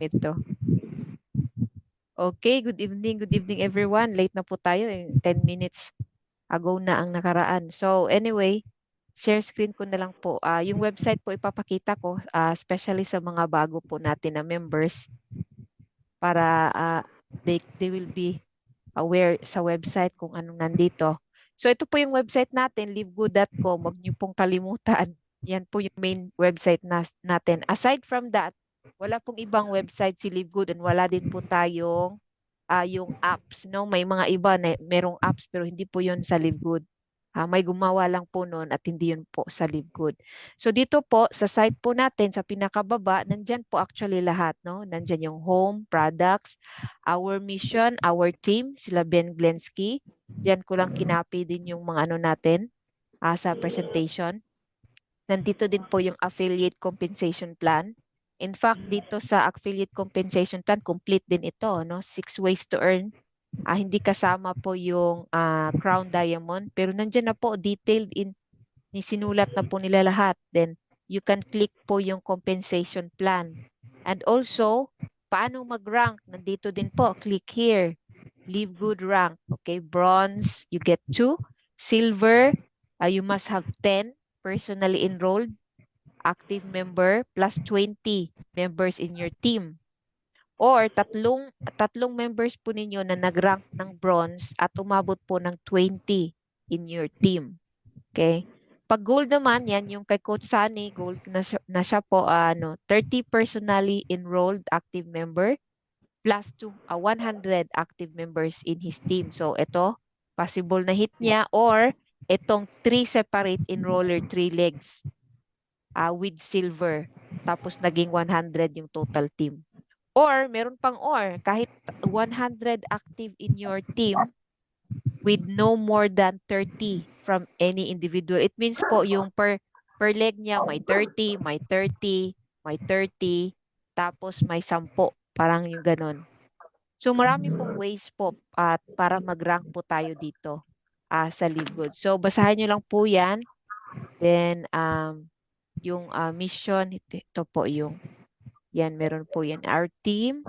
ito. Okay, good evening everyone. Late na po tayo, 10 minutes ago na ang nakaraan. So anyway, share screen ko na lang po. Yung website po ipapakita ko, especially sa mga bago po natin na members para they will be aware sa website kung anong nandito. So ito po yung website natin, livegood.com. Huwag niyo pong kalimutan. Yan po yung main website natin. Aside from that, wala pong ibang website si Livegood and wala din po tayong yung apps. No? May mga iba na merong apps pero hindi po yun sa Livegood. May gumawa lang po noon at hindi yun po sa Livegood. So dito po sa site po natin sa pinakababa, nandyan po actually lahat. No? Nandyan yung home, products, our mission, our team, sila Ben Glensky. Diyan ko lang kinapi din yung mga ano natin sa presentation. Nandito din po yung affiliate compensation plan. In fact, dito sa affiliate compensation plan, complete din ito, no? 6 ways to earn. Hindi kasama po yung Crown Diamond, pero nandiyan na po detailed sinulat na po nila lahat. Then you can click po yung compensation plan. And also, paano mag-rank? Nandito din po, click here. Live good rank. Okay, bronze, you get 2. Silver, you must have 10 personally enrolled active member plus 20 members in your team. Or tatlong members po ninyo na nag-rank ng bronze at umabot po ng 20 in your team. Okay? Pag gold naman, yan yung kay Coach Sunny, gold na siya po, 30 personally enrolled active member plus 100 active members in his team. So ito, possible na hit niya or itong 3 separate enroller, 3 legs with silver. Tapos naging 100 yung total team. Or, meron pang kahit 100 active in your team with no more than 30 from any individual. It means po yung per leg niya may 30, may 30, may 30, tapos may 10. Parang yung ganun. So marami pong ways po at para mag-rank po tayo dito sa Livegood. So basahin nyo lang po yan. Then yung mission, ito po yung yan, meron po yan. Our team,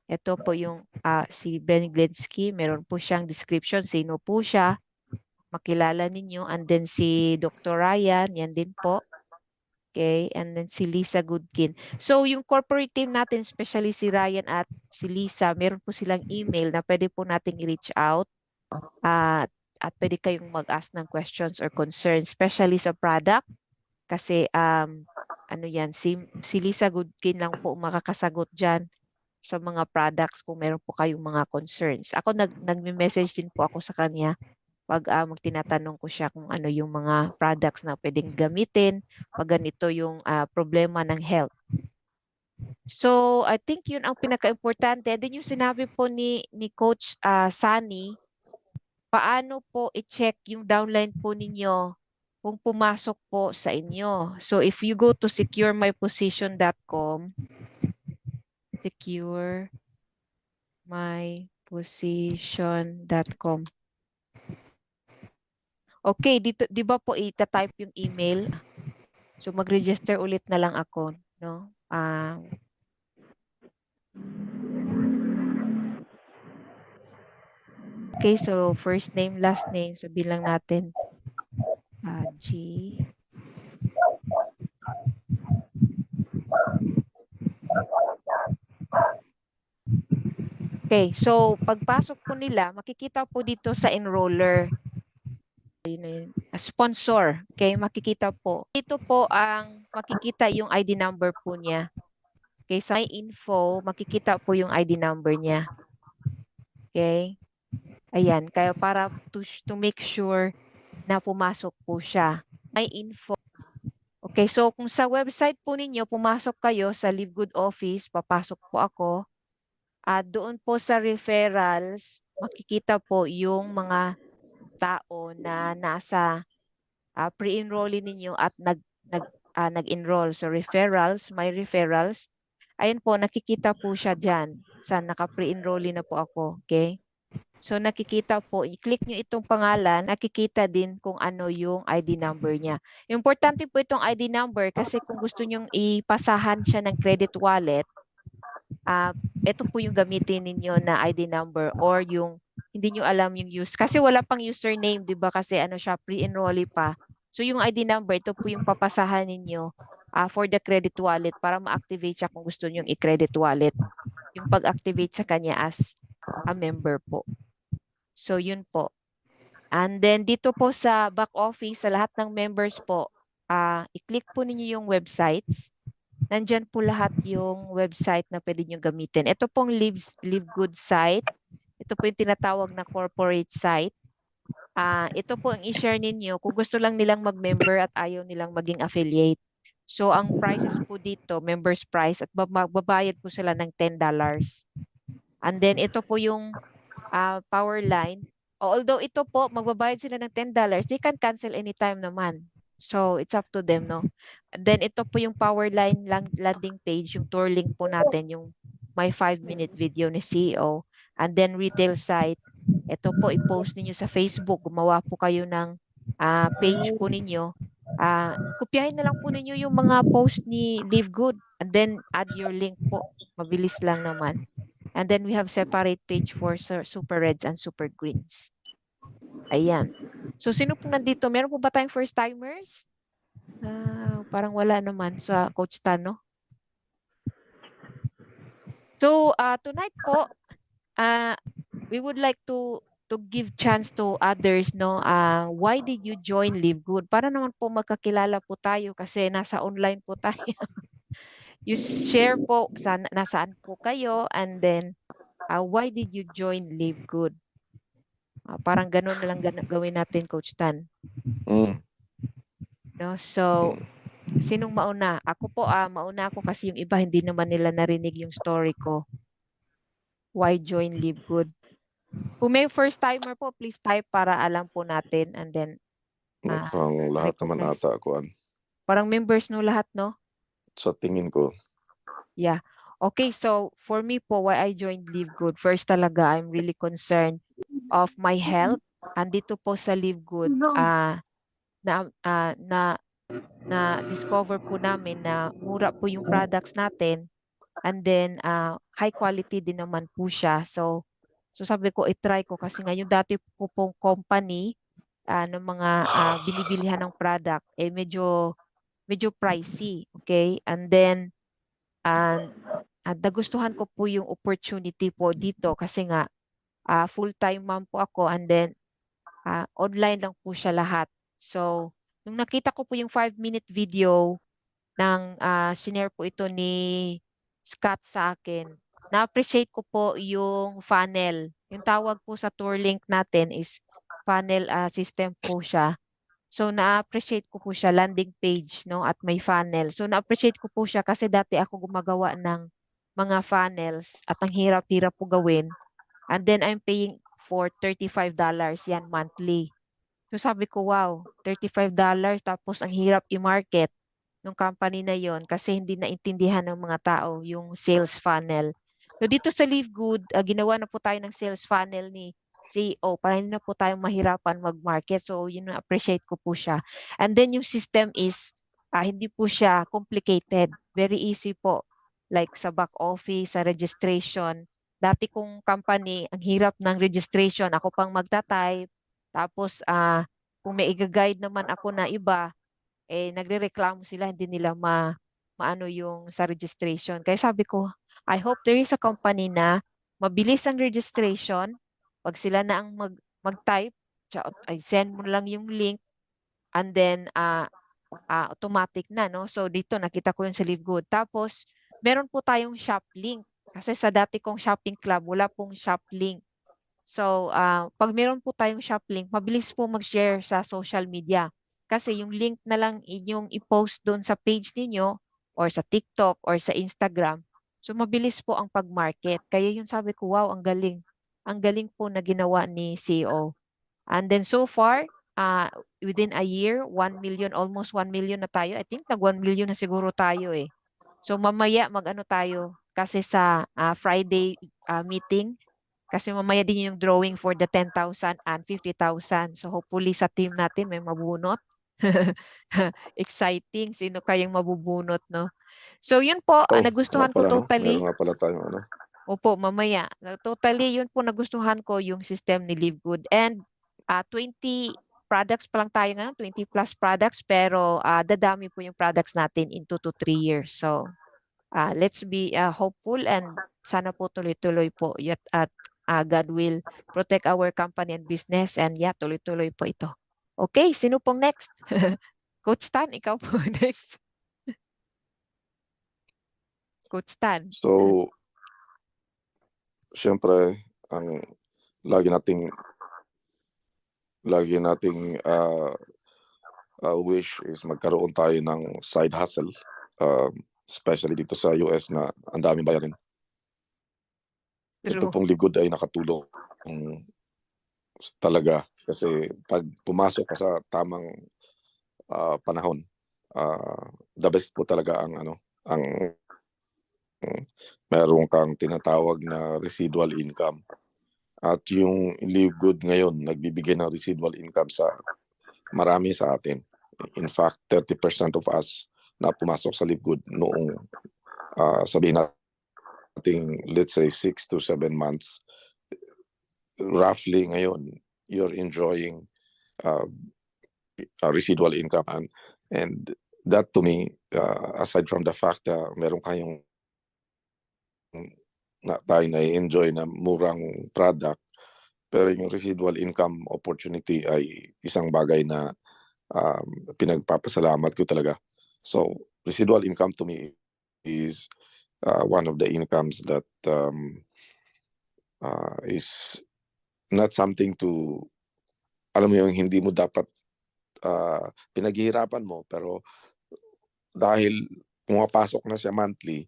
ito po yung si Ben Glensky, meron po siyang description, sino po siya, makilala ninyo. And then si Dr. Ryan, yan din po. Okay, and then si Lisa Goodkin. So yung corporate team natin, especially si Ryan at si Lisa, meron po silang email na pwede po nating i-reach out at pwede kayong mag-ask ng questions or concerns, especially sa product. Kasi ano yan, si Lisa Goodkin lang po makakasagot dyan sa mga products kung meron po kayong mga concerns. Ako nagme-message din po ako sa kanya pag magtinatanong ko siya kung ano yung mga products na pwedeng gamitin pag ganito yung problema ng health. So, I think yun ang pinaka-importante. Then yung sinabi po ni Coach Sunny, paano po i-check yung downline po ninyo kung pumasok po sa inyo. So, if you go to securemyposition.com, securemyposition.com. Okay, dito 'di ba po ita-type yung email? So mag-register ulit na lang ako, no? Okay, so first name, last name, so bilang natin G. Okay, so pagpasok po nila, makikita po dito sa enroller, sponsor. Okay, makikita po. Dito po ang makikita yung ID number po niya. Okay, sa my info, makikita po yung ID number niya. Okay? Ayan, kaya para to make sure na pumasok po siya. May info. Okay, so kung sa website po ninyo, pumasok kayo sa Livegood Office, papasok po ako. Doon po sa referrals, makikita po yung mga tao na nasa pre-enrollee ninyo at nag-enroll. So referrals, my referrals. Ayun po, nakikita po siya dyan sa naka-pre-enrollee na po ako. Okay? So nakikita po, i-click nyo itong pangalan, nakikita din kung ano yung ID number niya. Importante po itong ID number kasi kung gusto nyong ipasahan siya ng credit wallet, ito po yung gamitin ninyo na ID number or yung hindi nyo alam yung use. Kasi wala pang username, di ba? Kasi ano siya, pre-enrollee pa. So yung ID number, ito po yung papasahan ninyo for the credit wallet para ma-activate siya kung gusto nyo i-credit wallet. Yung pag-activate sa kanya as a member po. So yun po. And then dito po sa back office, sa lahat ng members po, i-click po ninyo yung websites. Nandyan po lahat yung website na pwede nyo gamitin. Ito pong Live Good site. Ito po yung tinatawag na corporate site. Ito po ang i-share ninyo kung gusto lang nilang mag-member at ayaw nilang maging affiliate. So ang prices po dito, members price at magbabayad po sila ng $10. And then ito po yung power line. Although ito po, magbabayad sila ng $10, they can cancel anytime naman. So, it's up to them, no? And then, ito po yung power line landing page, yung tour link po natin, yung my 5-minute video ni CEO. And then, retail site. Ito po, i-post ninyo sa Facebook. Gumawa po kayo ng page po ninyo. Kopyahin na lang po ninyo yung mga post ni Live Good. And then, add your link po. Mabilis lang naman. And then we have separate page for super reds and super greens. Ayan. So, sino po nandito? Meron po ba tayong first timers? Parang wala naman sa Coach Tano. So, tonight po, we would like to give chance to others, no? Why did you join Live Good? Para naman po magkakilala po tayo kasi nasa online po tayo. You share po nasaan po kayo and then why did you join Live Good? Parang ganun na lang gawin natin, Coach Tan. No? So, sinong mauna? Ako po, mauna ako kasi yung iba hindi naman nila narinig yung story ko. Why join Live Good? Kung may first timer po, please type para alam po natin and then Mukhang lahat naman ata ako. Parang members no lahat, no? Sa tingin ko. Yeah. Okay, so for me po, why I joined Live Good, first talaga, I'm really concerned of my health. Andito po sa Live Good, na discover po namin na mura po yung products natin and then high quality din naman po siya. So sabi ko i-try ko kasi nga yung dati ko pong company ng mga binibilihan ng product medyo pricey, okay? And then nagustuhan ko po yung opportunity po dito kasi nga full-time mom po ako and then online lang po siya lahat. So, nung nakita ko po yung 5-minute video ng shinare po ito ni Scott sa akin, na-appreciate ko po yung funnel. Yung tawag po sa tour link natin is funnel system po siya. So, na-appreciate ko po siya, landing page, no, at may funnel. So, na-appreciate ko po siya kasi dati ako gumagawa ng mga funnels at ang hirap-hirap po gawin. And then, I'm paying for $35 yan monthly. So, sabi ko, wow, $35 tapos ang hirap i-market ng company na yon kasi hindi naintindihan ng mga tao yung sales funnel. So, dito sa Live Good, ginawa na po tayo ng sales funnel ni CEO para hindi na po tayong mahirapan mag-market. So, yun na-appreciate ko po siya. And then, yung system is hindi po siya complicated. Very easy po. Like sa back office, sa registration. Dati kong company, ang hirap ng registration. Ako pang magta-type. Tapos, kung may i-guide naman ako na iba, nagrereklamo sila, hindi nila maano yung sa registration. Kaya sabi ko, I hope there is a company na mabilis ang registration. Pag sila na ang mag-type, ay send mo lang yung link and then automatic na, no? So dito nakita ko yung sa Live Good. Tapos meron po tayong shop link. Kasi sa dati kong shopping club, wala pong shop link. So, pag meron po tayong shop link, mabilis po mag-share sa social media. Kasi yung link na lang inyong i-post doon sa page ninyo or sa TikTok or sa Instagram. So, mabilis po ang pag-market. Kaya yung sabi ko, wow, ang galing. Ang galing po na ginawa ni CEO. And then so far, within a year, 1 million, almost 1 million na tayo. I think nag 1 million na siguro tayo eh. So mamaya mag-ano tayo kasi sa Friday meeting. Kasi mamaya din yung drawing for the 10,000 and 50,000. So hopefully sa team natin may mabunot. Exciting. Sino kayang mabubunot, no? So yun po, Oh, nga nagustuhan ko pala, no? totally. Meron nga pala tayong ano. Opo, mamaya. Totally, yun po nagustuhan ko yung system ni Live Good. And 20 products pa lang tayo ngayon, 20 plus products, pero dadami po yung products natin in 2 to 3 years. So, let's be hopeful and sana po tuloy-tuloy po yet at God will protect our company and business and tuloy-tuloy po ito. Okay, sino pong next? Coach Tan, ikaw po next. Coach Tan. So, syempre, ang lagi nating wish is magkaroon tayo ng side hustle, especially dito sa US na ang daming bayarin. Ito True. pong Live ay nakatulong talaga kasi pag pumasok ka sa tamang panahon, the best po talaga ang meron kang tinatawag na residual income. At yung Live ngayon nagbibigay ng residual income sa marami sa atin. In fact, 30% of us na pumasok sa Live noong sabihin natin, let's say 6 to 7 months, roughly ngayon, you're enjoying residual income. And that to me, aside from the fact na meron kayong tayo na-enjoy na murang product, pero yung residual income opportunity ay isang bagay na pinagpapasalamat ko talaga. So, residual income to me is one of the incomes that is not something to, alam mo yung hindi mo dapat pinaghihirapan mo, pero dahil pumapasok na siya monthly,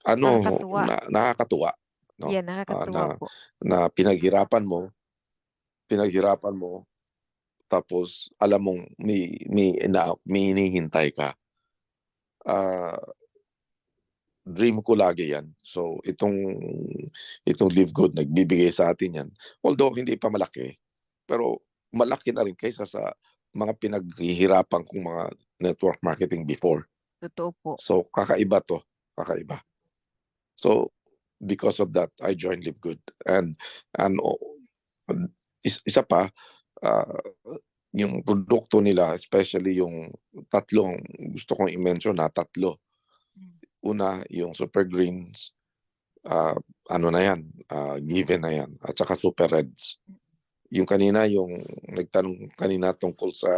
Nakakatuwa. nakakatuwa, no? Yeah, nakakatuwa po. Na pinaghirapan mo, tapos alam mong may hinihintay ka. Dream ko lagi yan. So itong Live nagbibigay sa atin yan. Although hindi pa malaki, pero malaki na rin kaysa sa mga pinaghihirapan kong mga network marketing before. Totoo po. So kakaiba to, kakaiba. So because of that, I joined Live and isa pa, yung produkto nila, especially yung tatlong gusto kong i-mention na tatlo. Una, yung Super Greens, ano na yan, given na yan, at saka Super Reds. Yung kanina, yung nagtanong kanina tungkol sa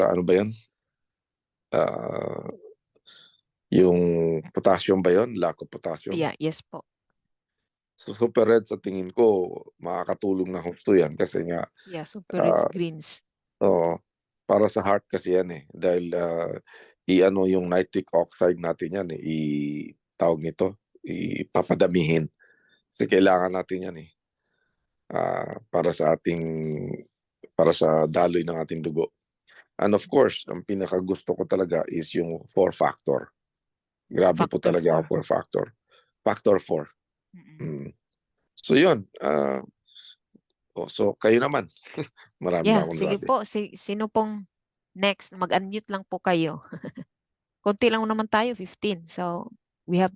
ano ba yan? Yung potassium ba yun? Lack of potassium. Yeah, yes po. So Super Red sa tingin ko makakatulong na husto yan kasi nga Yeah, Super Reds Greens. Para sa heart kasi yan dahil i-ano yung nitric oxide natin yan tawag nito, ipapadamihin kasi kailangan natin yan para sa daloy ng ating dugo. And of course, ang pinakagusto ko talaga is yung 4-factor. Grabe po Factor talaga ang 4. 4-factor. Factor 4. So yun. So kayo naman. Marami na Yeah, akong sige sabi. po. Sino pong next? Mag-unmute lang po kayo. Konti lang naman tayo, 15. So, we have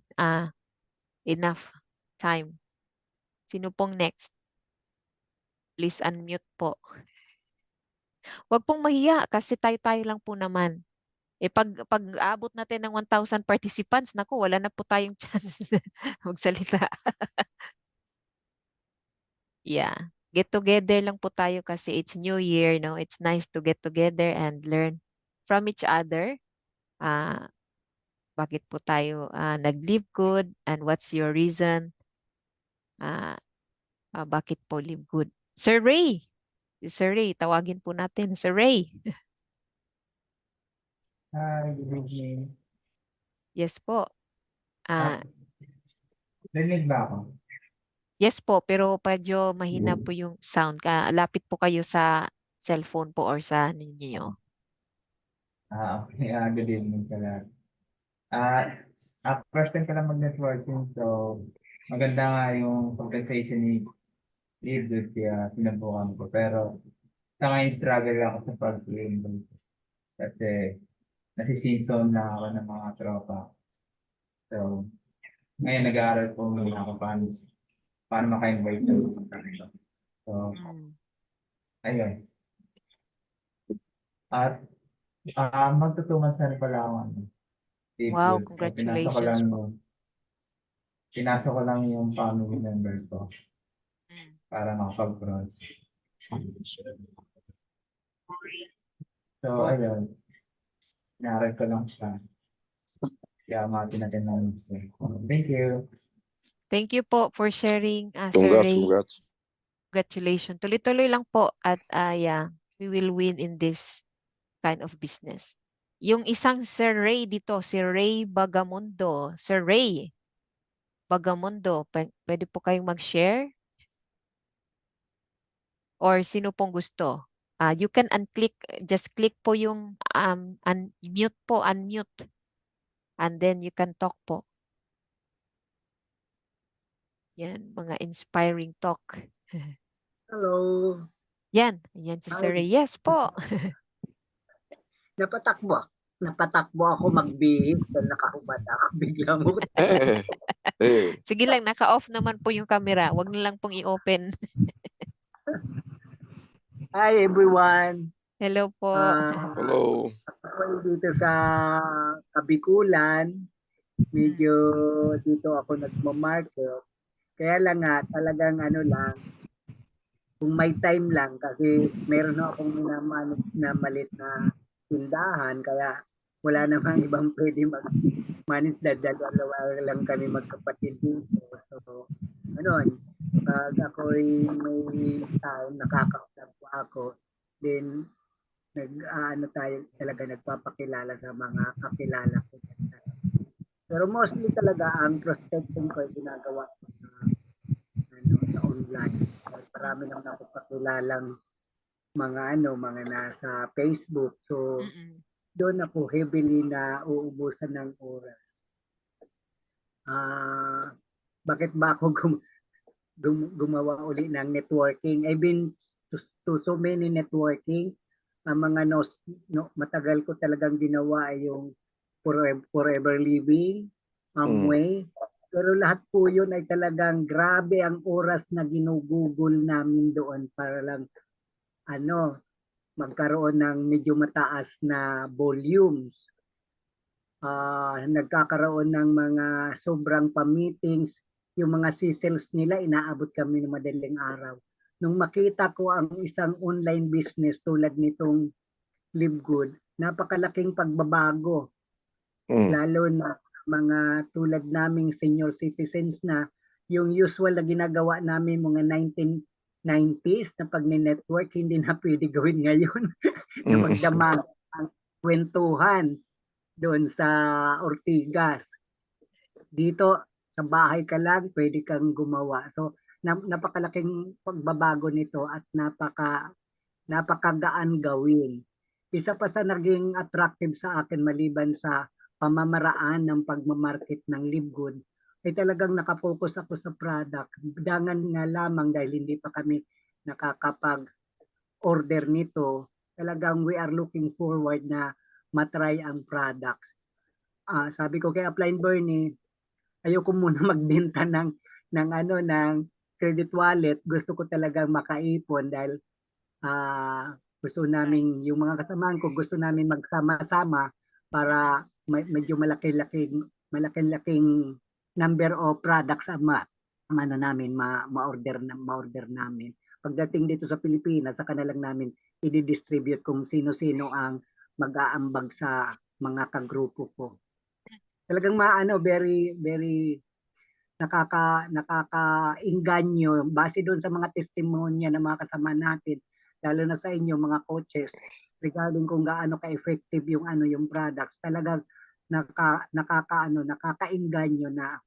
enough time. Sino pong next? Please unmute po. Huwag pong mahiya kasi tayo-tayo lang po naman. Pag abot natin ng 1,000 participants, naku, wala na po tayong chance magsalita. Yeah. Get together lang po tayo kasi it's New Year, no? It's nice to get together and learn from each other. Bakit po tayo nag-live good and what's your reason? Bakit po live good? Sir Ray! Sir Ray, tawagin po natin. Sir Ray. Hi, good evening. Yes po. Rinig ba ako? Yes po, pero medyo mahina po yung sound. Lapit po kayo sa cellphone po or sa ninyo. Okay. Good evening ka lahat. First time ka lang mag-networking, so maganda nga yung conversation ni Liv kaya sinubukan ko. Pero Sa ngayon, struggle ako sa pag-invite. Kasi nasi-season na ako ng mga tropa. So, ngayon nag-aaral po muna ako paano maka-invite sa mga kanila. So, Mm. ayun. At magtutumas na rin pala ako Wow, seafood. So, congratulations po. pinasok ko lang yung family member ko Mm. para makapag-bronze. So, Oh, ayun. Inaral ko lang siya. Kaya matin natin lang. Thank you. thank you po for sharing, Sir Congrats, Ray. congrats. Congratulations. Tuloy-tuloy lang po at yeah, we will win in this kind of business. Yung isang Sir Ray dito, si Ray Bagamundo. Sir Ray Bagamundo, pwede po kayong mag-share? Or sino pong gusto? You can unclick, just click po yung unmute po, unmute. And then you can talk po. Yan, mga inspiring talk. Hello. Yan, yan si Sir Ray. Yes po. Napatakbo ako magbihis dahil nakahubad ako. Bigla mo. Sige lang, naka-off naman po yung camera. Huwag na lang pong i-open. Hi everyone. Hello po. Hello. Ako dito sa Kabikulan. Medyo dito ako nagmamarket. Kaya lang nga, talagang ano lang, kung may time lang kasi meron akong minamanage na malit na tindahan kaya wala namang ibang pwede mag-manage na dalawa lang kami magkapatid dito. So, ano, pag ako'y may time, nakakausap po ako, then talaga nagpapakilala sa mga kakilala ko. Pero mostly talaga ang prospecting ko ay ginagawa ko sa online. Marami naman ako pakilalang mga nasa Facebook. So, doon ako heavily na uubusan ng oras. Bakit ba ako gumawa uli ng networking? I've been to so many networking. Ang mga matagal ko talagang ginawa ay yung Forever Living, Amway. Pero lahat po yun ay talagang grabe ang oras na ginugugol namin doon para lang magkaroon ng medyo mataas na volumes. Nagkakaroon ng mga sobrang pa-meetings. Yung mga sales nila, inaabot kami ng madaling araw. Nung makita ko ang isang online business tulad nitong Live Good, napakalaking pagbabago. Lalo na mga tulad naming senior citizens na yung usual na ginagawa namin mga 1990s na pag-network, hindi na pwede gawin ngayon. Na magdamag ang kwentuhan doon sa Ortigas. Dito, sa bahay ka lang, pwede kang gumawa. So, napakalaking pagbabago nito at napakagaan gawin. Isa pa sa naging attractive sa akin maliban sa pamamaraan ng pagmamarket ng Live Good, ay talagang nakafocus ako sa product. Dangan nga lamang dahil hindi pa kami nakakapag-order nito, talagang we are looking forward na matry ang products. Sabi ko kay Upline Bernie, ayoko muna magbenta ng credit wallet. Gusto ko talagang makaipon dahil gusto namin, yung mga kasamahan ko, gusto namin magsama-sama para medyo malaking number of products ang ma-order namin. Pagdating dito sa Pilipinas, saka na lang namin i-distribute kung sino-sino ang mag-aambag sa mga kagrupo ko. Talagang very very nakakainganyo base doon sa mga testimonya ng mga kasama natin, lalo na sa inyo mga coaches, regarding kung gaano ka-effective yung products. Talagang nakakainganyo na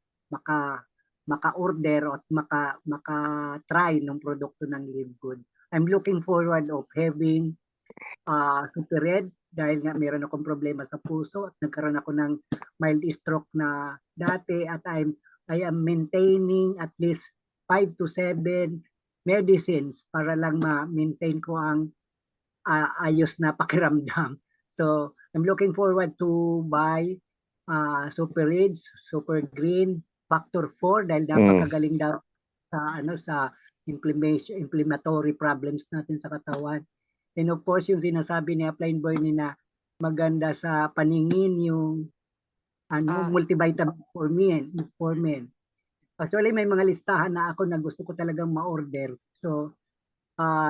maka-order at maka-try ng produkto ng Live Good. I'm looking forward of having Super Red dahil nga meron akong problema sa puso at nagkaroon ako ng mild stroke na dati at I am maintaining at least 5 to 7 medicines para lang ma-maintain ko ang ayos na pakiramdam. So, I'm looking forward to buy Super Ridge, Super Green, Factor 4 dahil napakagaling daw sa inflammatory problems natin sa katawan. And of course, yung sinasabi ni Upline Boy ni na maganda sa paningin yung multivitamin for men. Actually, may mga listahan na ako na gusto ko talagang ma-order. So,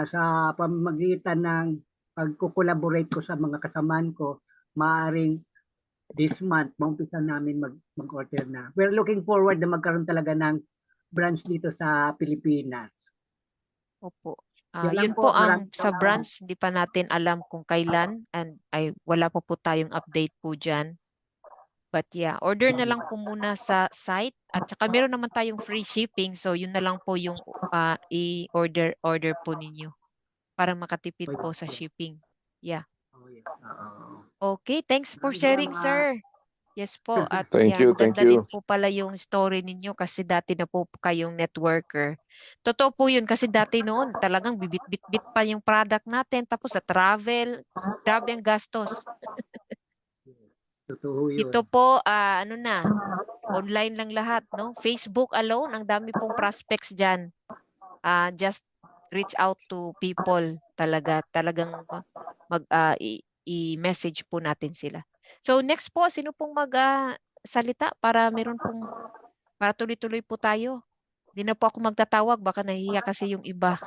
sa pamamagitan ng pagko-collaborate ko sa mga kasamaan ko, maaring this month, maumpisa namin mag-order na. We're looking forward na magkaroon talaga ng branch dito sa Pilipinas. Opo. Yan lang Yun po ang maraming sa salamat. branch, hindi pa natin alam kung kailan and wala pa po tayong update po dyan. But yeah, order na lang po muna sa site at saka meron naman tayong free shipping, so yun na lang po yung order po ninyo para makatipid po sa shipping. Yeah. Oh, yeah. Oo. Okay, thanks for Maraming sharing, salamat. sir. Yes po. At Thank yeah, you, thank maganda din you. po pala yung story ninyo kasi dati na po kayong networker. Totoo po yun kasi dati noon talagang bibit-bit pa yung product natin tapos sa travel, grabe ang gastos. Totoo yun. Ito po, ano na, online lang lahat, no? Facebook alone, ang dami pong prospects dyan. Just reach out to people talaga. Talagang i-message po natin sila. So next po, sino pong salita para para tuloy-tuloy po tayo. Hindi na po ako magtatawag, baka nahihiya kasi yung iba.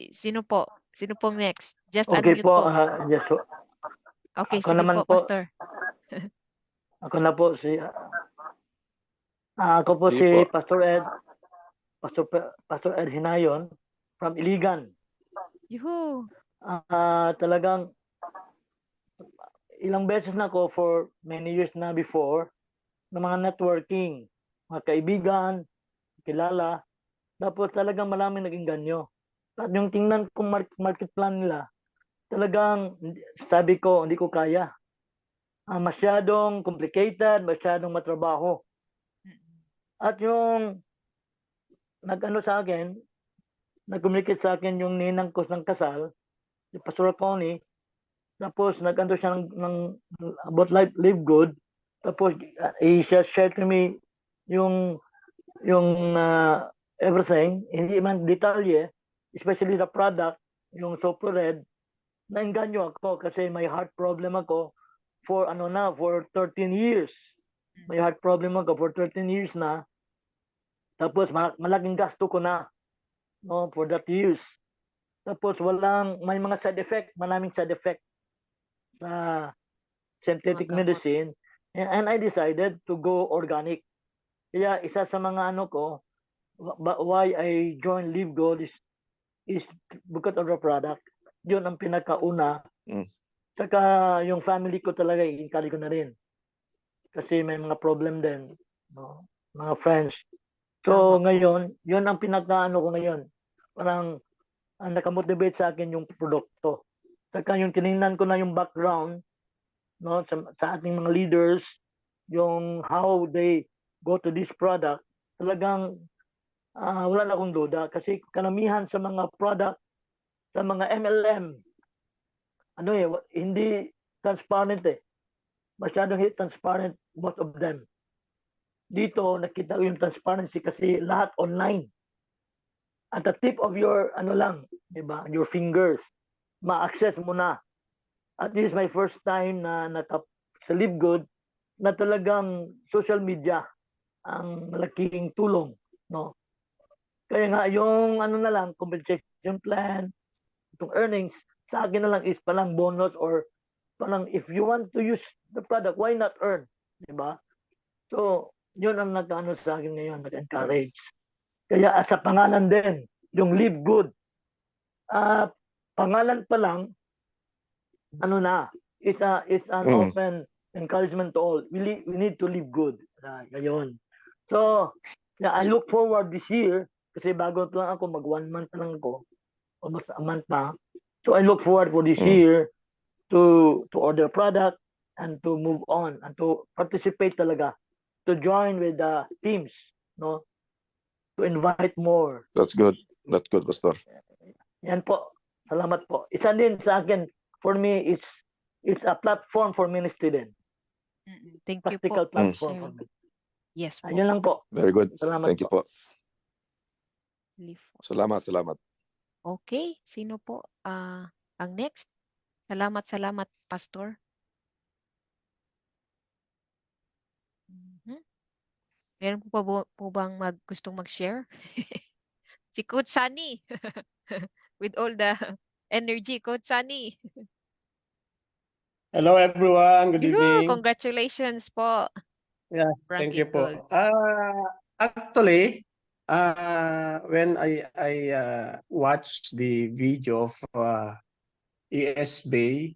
Sino po? Sino pong next? Just Okay unmute po, po. yes po. Okay, Ako sige naman po, po. Pastor. Ako na po ako po Sige si po. Pastor Ed Hinayon from Iligan. Yuhu. Talagang ilang beses na ako for many years na before ng mga networking, mga kaibigan, kilala. Tapos talagang maraming naging ganyo. At yung tingnan kong market plan nila, talagang sabi ko, hindi ko kaya. Masyadong complicated, masyadong matrabaho. At yung nag-ano sa akin, nag-communicate sa akin yung ninang ko ng kasal, si Pastor Connie, tapos nag-ano siya ng about live good, tapos he shared to me yung everything, hindi man detalye, especially the product, yung Super Red, nainganyo ako kasi may heart problem ako for 13 years. May heart problem ako for 13 years na. Tapos malaking gasto ko na for that years. Tapos may mga side effect, maraming side effect sa synthetic Mga gamot. medicine. And I decided to go organic. Kaya isa sa mga why I joined Live Gold is because of the product. Yun ang pinakauna. Saka yung family ko talaga, i-encourage ko na rin. Kasi may mga problem din. No? Mga friends. So ngayon, yun ang pinaka ko ngayon. Parang ang nakamotivate sa akin yung produkto. Saka yung tinignan ko na yung background sa ating mga leaders, yung how they go to this product, talagang wala na akong duda. Kasi karamihan sa mga product, sa mga MLM, hindi transparent eh. Masyadong transparent, most of them. Dito, nakita ko yung transparency kasi lahat online. At the tip of your, diba, your fingers, ma-access mo na. At this is my first time na sa Live Good na talagang social media ang malaking tulong. No? Kaya nga, yung compensation plan, itong earnings, sa akin na lang is palang bonus or palang if you want to use the product, why not earn? Diba? So, yun ang nag-ano sa akin ngayon, nag-encourage. Kaya sa pangalan din, yung Live Good, pangalan pa lang, is an open encouragement to all. We need to live good. Ngayon. So, yeah, I look forward this year, kasi bago lang ako, mag 1 month lang ako, almost a month pa. So, I look forward for this year to order product and to move on and to participate talaga, to join with the teams, to invite more. That's good. That's good, Pastor. Yan po. Salamat po. Isa din sa akin, for me, it's a platform for many students. Thank you po. Practical platform Sir. for me. Yes po. Ayun lang po. Very good. Salamat Thank you po. Salamat. Okay, sino po ang next? Salamat, Pastor. Meron po bang gustong mag-share? Si Coach Sunny. With all the energy, Coach Sunny. Hello everyone, good evening. Congratulations po. Yeah, thank you Ranking po. Actually, when I watched the video of ES Bay,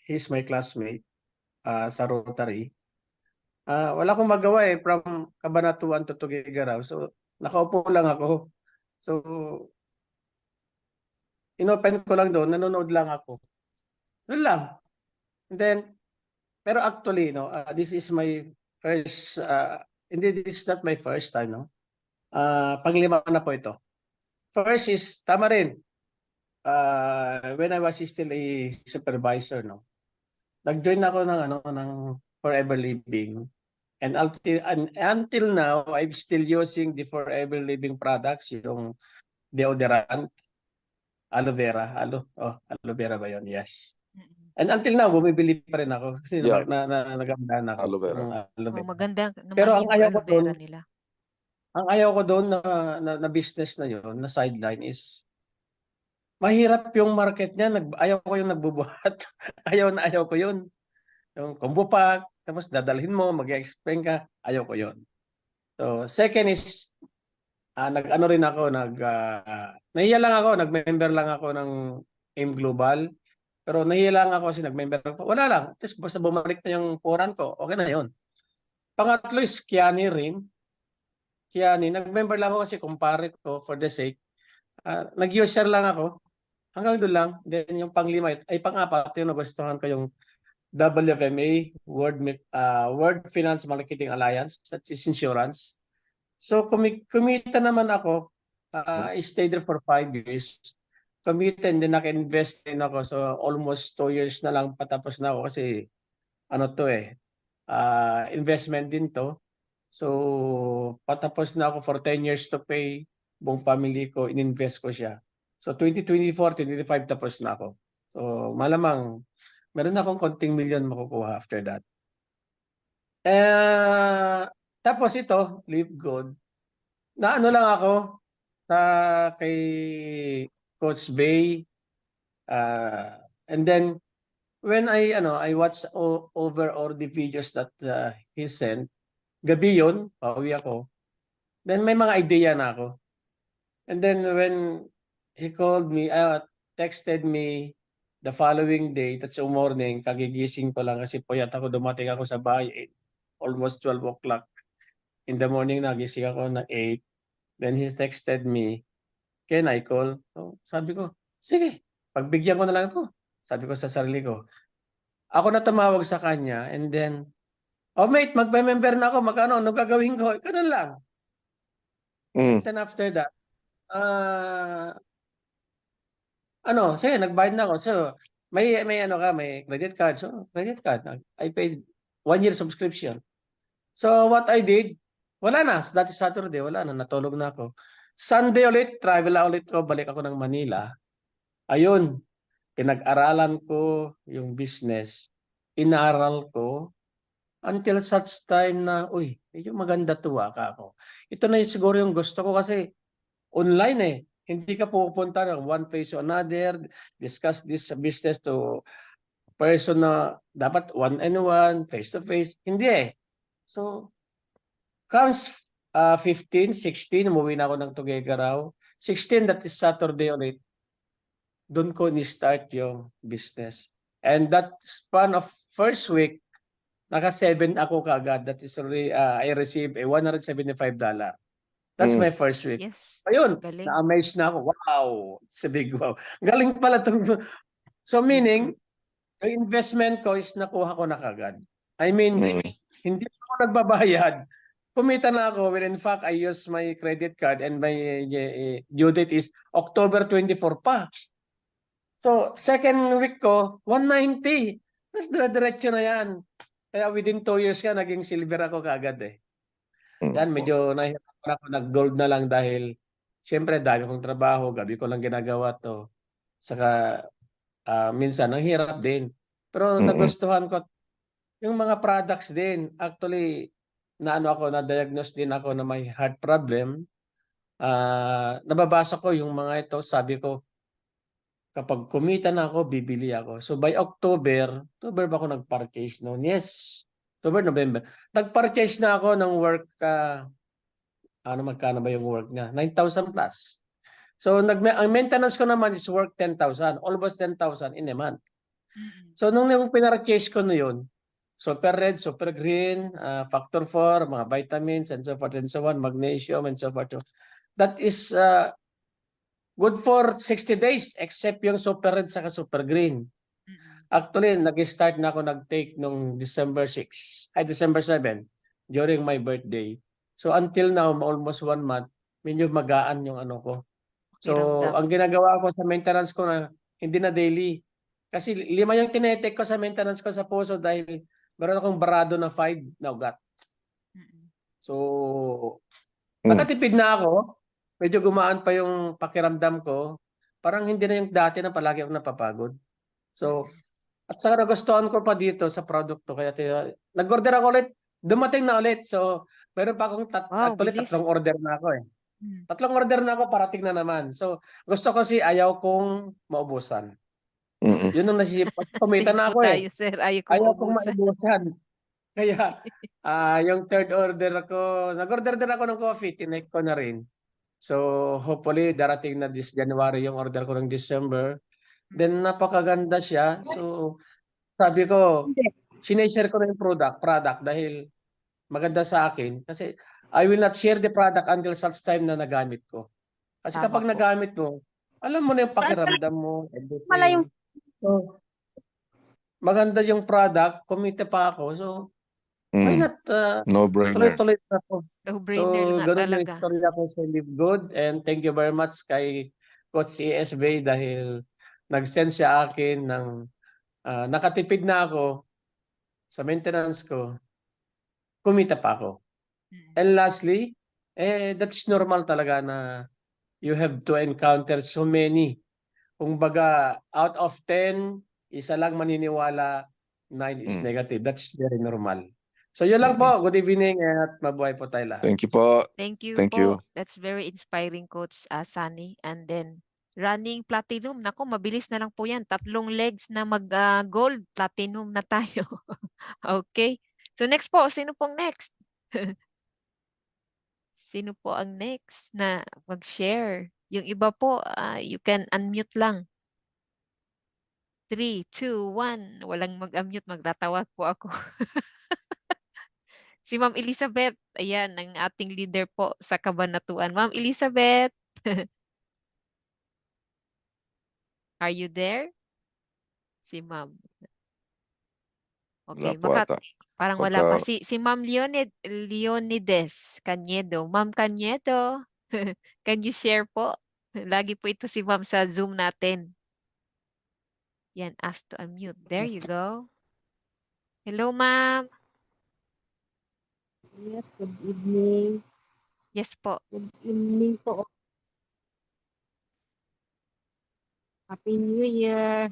he's my classmate sa Rotary. Wala akong magawa from Cabanatuan to Tuguegarao. So nakaupo lang ako. So inopen ko lang doon, nanonood lang ako. Doon lang. And then, pero actually, this is my first, hindi, this is not my first time, no? Panglima na po ito. First is, tama rin, when I was still a supervisor, no? Nag-join ako ng Forever Living. And until now, I'm still using the Forever Living products, yung deodorant, aloe vera. Aloe vera ba yun? Yes. And until now, bumibili pa rin ako kasi Yeah. nagamdahan ako. Aloe vera. ng aloe vera. Maganda naman Pero ang yung ayaw ko aloe vera doon, nila. ang ayaw ko doon na business na yun, na sideline is mahirap yung market niya. Ayaw ko yung nagbubuhat. ayaw ko yun. Yung combo pack, tapos dadalhin mo, mag-explain ka, ayaw ko yun. So, second is, nag-ano rin ako, nahiya lang ako, nag-member lang ako ng AIM Global. Pero nahiya lang ako kasi nag-member ako. Wala lang. Just basta bumalik na yung poran ko, okay na yun. Pangatlo is Kiani rin. Kiani, nag-member lang ako kasi kumpare ko for the sake. Nag-user lang ako. Hanggang doon lang. Then yung panglima, pang-apat, yung nagustuhan ko yung WFMA, World Finance Marketing Alliance, that is insurance. So kumita naman ako, I stayed there for 5 years. Kumita and then naka-invest din ako. So almost 2 years na lang patapos na ako kasi investment din to. So patapos na ako for 10 years to pay buong family ko, ininvest ko siya. So 2024, 2025 tapos na ako. So malamang meron akong konting million makukuha after that. Tapos ito, Live Good. Naano lang ako kay Coach Bay. And then when I watch over all the videos that he sent, gabi yun, pauwi ako. Then may mga idea na ako. And then when he called me, texted me the following day, that's morning, kagigising ko lang kasi puyat ako, dumating ako sa bahay, almost 12 o'clock. In the morning, nagising ako na 8. Then he texted me, can I call? So, sabi ko, sige, pagbigyan ko na lang ito. Sabi ko sa sarili ko. Ako na tumawag sa kanya and then, mate, magme-member na ako, magkano, ano gagawin ko? Ganun lang. And then after that, sige, nagbayad na ako. So, may credit card. So, credit card. I paid 1 year subscription. So, what I did, wala na. That is Saturday, wala na. Natulog na ako. Sunday ulit, travel ulit ko. Balik ako ng Manila. Ayun, pinag-aralan ko yung business. Inaral ko until such time na, yung maganda tuwa ka ako. Ito na yung siguro yung gusto ko kasi online eh. Hindi ka pupunta ng one place to another, discuss this business to person na dapat one-on-one, face-to-face. Hindi eh. So, comes 15, 16, umuwi na ako ng Tuguegarao. 16, that is Saturday ulit. Doon ko ni-start yung business. And that span of first week, naka-7 ako kaagad. That is already, I received a $175. That's my first week. Yes. Ayun, Galing. na-amaze na ako. Wow, it's a big wow. Galing pala itong... So meaning, yung investment ko is nakuha ko na kagad. I mean, hindi ako nagbabayad. kumita na ako when in fact I use my credit card and my due date is October 24 pa. So, second week ko, 190. Tapos dire-diretso na yan. Kaya within 2 years ka, naging silver ako kaagad eh. Yan, medyo nahihirapan ako, nag-gold na lang dahil siyempre dami kong trabaho, gabi ko lang ginagawa to. Saka minsan, ang hirap din. Pero nagustuhan ko yung mga products din. Actually, na-diagnose din ako na may heart problem. Nababasa ko yung mga ito, sabi ko, kapag kumita na ako, bibili ako. So by October ba ako nag-purchase noon? Yes. October, November. Nag-purchase na ako ng work, magkano ba yung work niya? 9,000 plus. So ang maintenance ko naman is work 10,000. Almost 10,000 in a month. So nung pinarchase ko na yun, Super Red, Super Green, Factor 4, mga vitamins, and so forth and so on, magnesium, and so forth. That is good for 60 days, except yung Super Red saka Super Green. Actually, nag-start na ako nag-take nung December 7, during my birthday. So until now, almost 1 month, medyo magaan yung ano ko. So, ang ginagawa ko sa maintenance ko na hindi na daily. Kasi 5 yung tinetek ko sa maintenance ko sa puso dahil meron akong barado na 5 na ugat. So, nakatipid na ako. Medyo gumaan pa yung pakiramdam ko. Parang hindi na yung dati na palagi ako napapagod. So, at saka nagustuhan ko pa dito sa produkto. Kaya nag-order ako ulit. Dumating na ulit. So, meron pa akong actually 3 order na ako eh. 3 order na ako, parating na naman. So, gusto ko ayaw kong maubusan. Yun ang nasisipag. Kumita na ako eh. Sir, ayaw kong maubusan. Kaya, yung 3rd order ako, nag-order din ako ng coffee, tinake ko na rin. So, hopefully, darating na this January yung order ko ng December. Then, napakaganda siya. So, sabi ko, sineshare ko na yung product dahil maganda sa akin. Kasi, I will not share the product until such time na nagamit ko. Kasi kapag nagamit mo, alam mo na yung pakiramdam mo. So, maganda yung product, kumita pa ako. So, why not? No-brainer. Tuloy-tuloy na ako. No-brainer So, nga ganun yung talaga. istorya ko sa Live Good. And thank you very much kay Coach ESB dahil nag-send siya akin ng nakatipid na ako sa maintenance ko. Kumita pa ako. And lastly, that's normal talaga na you have to encounter so many. Kung baga, out of 10, isa lang maniniwala, 9 is negative. That's very normal. So yun lang po. Good evening at mabuhay po tayo lahat. Thank you po. Thank you Thank po. you. That's very inspiring, Coach Sunny. And then, running platinum. Naku, mabilis na lang po yan. 3 legs na mag-gold, platinum na tayo. Okay. So next po, sino pong next? Sino po ang next na mag-share? Yung iba po, you can unmute lang. 3, 2, 1. Walang mag-unmute, magtatawag po ako. Si Ma'am Elizabeth, ayan, ang ating leader po sa Kabanatuan. Ma'am Elizabeth, are you there? Si Ma'am. Okay, Wala po ata. parang wala pa. Si Ma'am Leonides Cañedo. Ma'am Cañedo, can you share po? Lagi po ito si Ma'am sa Zoom natin. Yan, ask to unmute. There you go. Hello, Ma'am. Yes, good evening. Yes po. Good evening po. Happy New Year.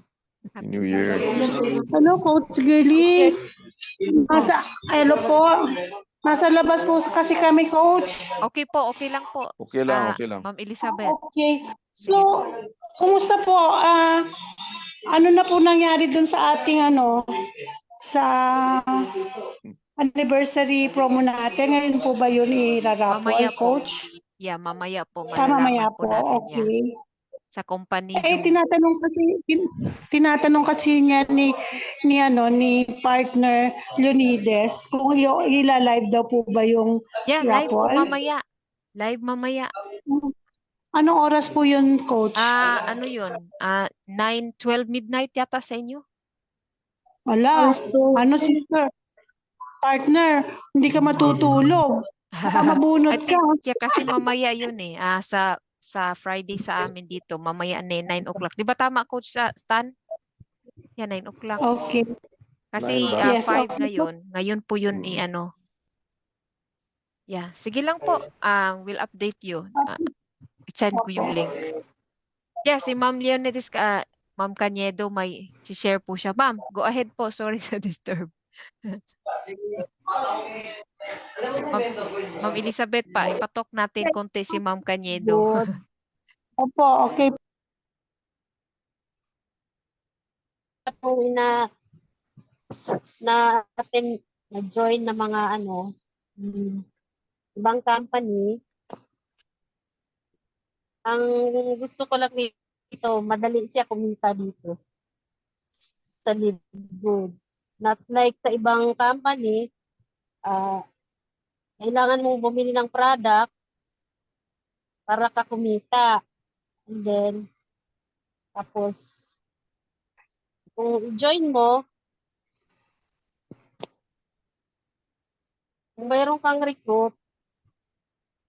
Happy New Year. Hello, Coach Girlie. Hello po. Nasa labas po kasi kami, Coach. Okay po, okay lang po. Okay lang, okay lang. Ma'am Elizabeth. Okay. So, kumusta po? Ano na po nangyari dun sa ating sa anniversary promo natin? Ngayon po ba yun Mamaya i-raffle, po. Coach? Yeah, mamaya po. Mamaya Malalaman po, po natin yan. okay. Sa company Zoom. Tinatanong kasi niya ni partner Leonides kung ila-live daw po ba yung Yeah, live po raffle. mamaya. Live mamaya. Anong oras po yun, Coach? Ano yun? 12 midnight yata sa inyo? Wala. Sister? Partner, hindi ka matutulog. Baka mabunot I ka. think kasi mamaya yun eh. Sa Friday sa amin dito, mamaya 9 o'clock. Di ba tama, Coach Stan? Yeah, 9 o'clock. Okay. Kasi 9 Yes, 5 okay po. ngayon. Ngayon po yun Mm. i-ano. Yeah, sige lang po. We'll update you. Send ko yung link. Yeah, si Ma'am Leonidas, Ma'am Canedo, may share po siya. Ma'am, go ahead po. Sorry sa disturb. Ma'am Elizabeth pa, ipatok natin konti si Ma'am Canedo. Good. Opo, okay. Po na-join na mga ibang company. Ang gusto ko lang dito, madali siya kumita dito sa Livegood. Not like sa ibang company, kailangan mong bumili ng product para ka kumita. And then, tapos, kung join mo, kung mayroon kang recruit,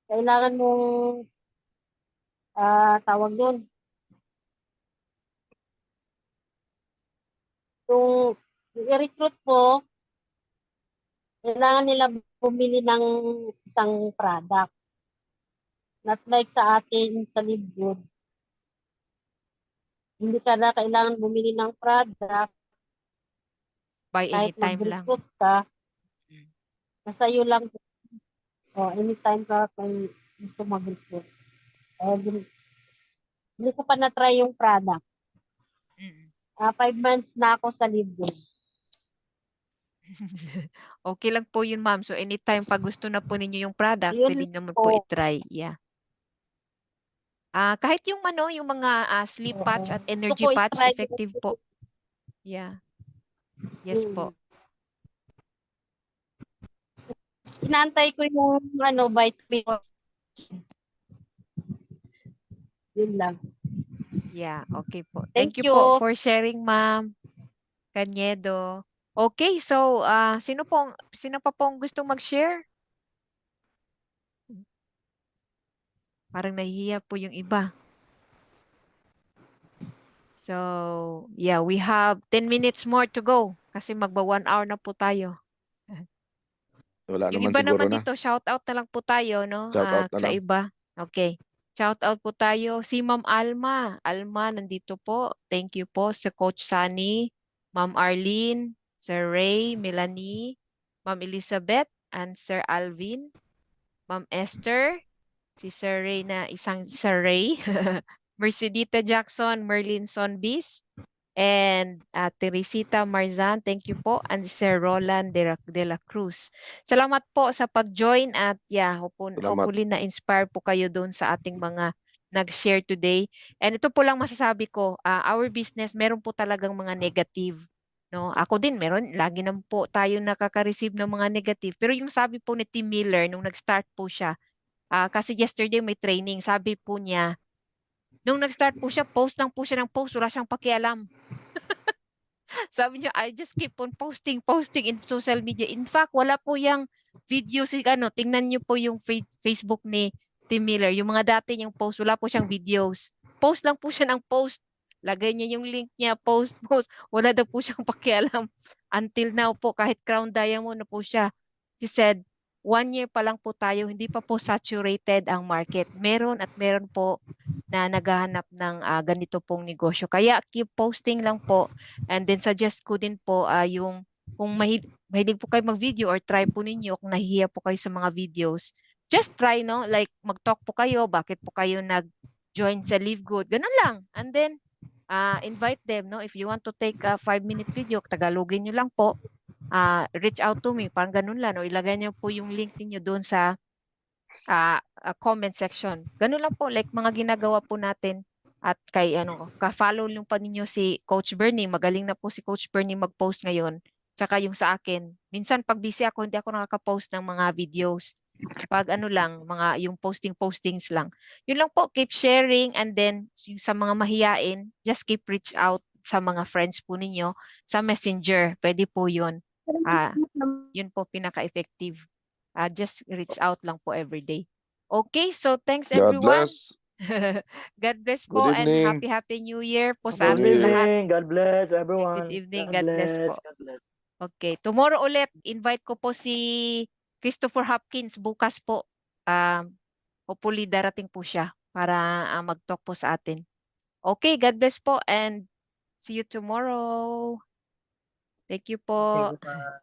kailangan mong tawag doon. Kung i-recruit mo, kailangan nila bumili ng isang product. Not like sa atin sa Livegood. Hindi ka na kailangan bumili ng product By kahit anytime lang. mag-recruit ka. Nasa iyo lang. Anytime ka kung gusto mag-recruit. Hindi ko pa na-try yung product. 5 months na ako sa Livegood. Okay lang po yun, ma'am. So, anytime pag gusto na po ninyo yung product, Yun pwede naman po po. i-try. Yeah. Kahit yung yung mga sleep patch at Gusto energy ko patch, i-try effective po. Yeah. Yes po. Inantay ko yung vitamins. Yun lang. Yeah, okay po. Thank Thank you po you. for sharing, ma'am Canedo. Okay, so sino pa pong gustong mag-share? Parang nahihiya po yung iba. So, yeah, we have 10 minutes more to go kasi magba 1 hour na po tayo. Wala Yung naman iba siguro naman na. dito, shout out na lang po tayo, no? Shout out na Sa lang. iba. Okay. Shout out po tayo. Si Ma'am Alma. Alma, nandito po. Thank you po. Sa Coach Sunny, Ma'am Arlene, Sir Ray, Melanie, Ma'am Elizabeth, and Sir Alvin, Ma'am Esther, si Sir Ray na isang Sir Ray, Mercedita Jackson, Merlin Sonbis, and Teresita Marzan, thank you po, and Sir Roland de la Cruz. Salamat po sa pag-join at Salamat. hopefully na-inspire po kayo doon sa ating mga nag-share today. And ito po lang masasabi ko, our business, meron po talagang mga negative. No? Ako din, lagi naman po tayo nakaka-receive ng mga negative. Pero yung sabi po ni Tim Miller, nung nag-start po siya, kasi yesterday may training, sabi po niya, nung nag-start po siya, post lang po siya ng post, wala siyang pakialam. Sabi niya, I just keep on posting in social media. In fact, wala po yung video tingnan niyo po yung Facebook ni Tim Miller. Yung mga dati niyang post, wala po siyang videos. Post lang po siya ng post. Lagay niya yung link niya, post. Wala daw po siyang pakialam. Until now po, kahit Crown Diamond na po siya. She said, 1 year pa lang po tayo, hindi pa po saturated ang market. Meron at meron po na naghahanap ng ganito pong negosyo. Kaya keep posting lang po. And then suggest ko din po yung kung mahilig po kayo mag-video or try po ninyo kung nahihiya po kayo sa mga videos, just try, no? Like mag-talk po kayo, bakit po kayo nag-join sa Live Good. Ganun lang. And then invite them, no? If you want to take a 5-minute video, Tagalogin nyo lang po. Reach out to me, parang ganun lang. No? Ilagay nyo po yung link niyo doon sa comment section. Ganun lang po, like mga ginagawa po natin at kay ka-follow lang pa ninyo si Coach Bernie. Magaling na po si Coach Bernie mag-post ngayon. Tsaka yung sa akin. Minsan pag busy ako, hindi ako nakaka-post ng mga videos. Pag yung postings lang. Yun lang po, keep sharing and then yung sa mga mahiyain, just keep reach out sa mga friends po ninyo sa Messenger. Pwede po yun. Yun po pinaka-effective. Just reach out lang po every day. Okay, so thanks God everyone. bless. God bless Good po and evening. happy New Year po sa Happy Good New ating Year. lahat. evening. God bless everyone. Good evening. God God bless bless. po. God bless. Okay, tomorrow ulit, invite ko po si Christopher Hopkins bukas po. Hopefully darating po siya para mag-talk po sa atin. Okay, God bless po and see you tomorrow. Thank you po. Okay, bye.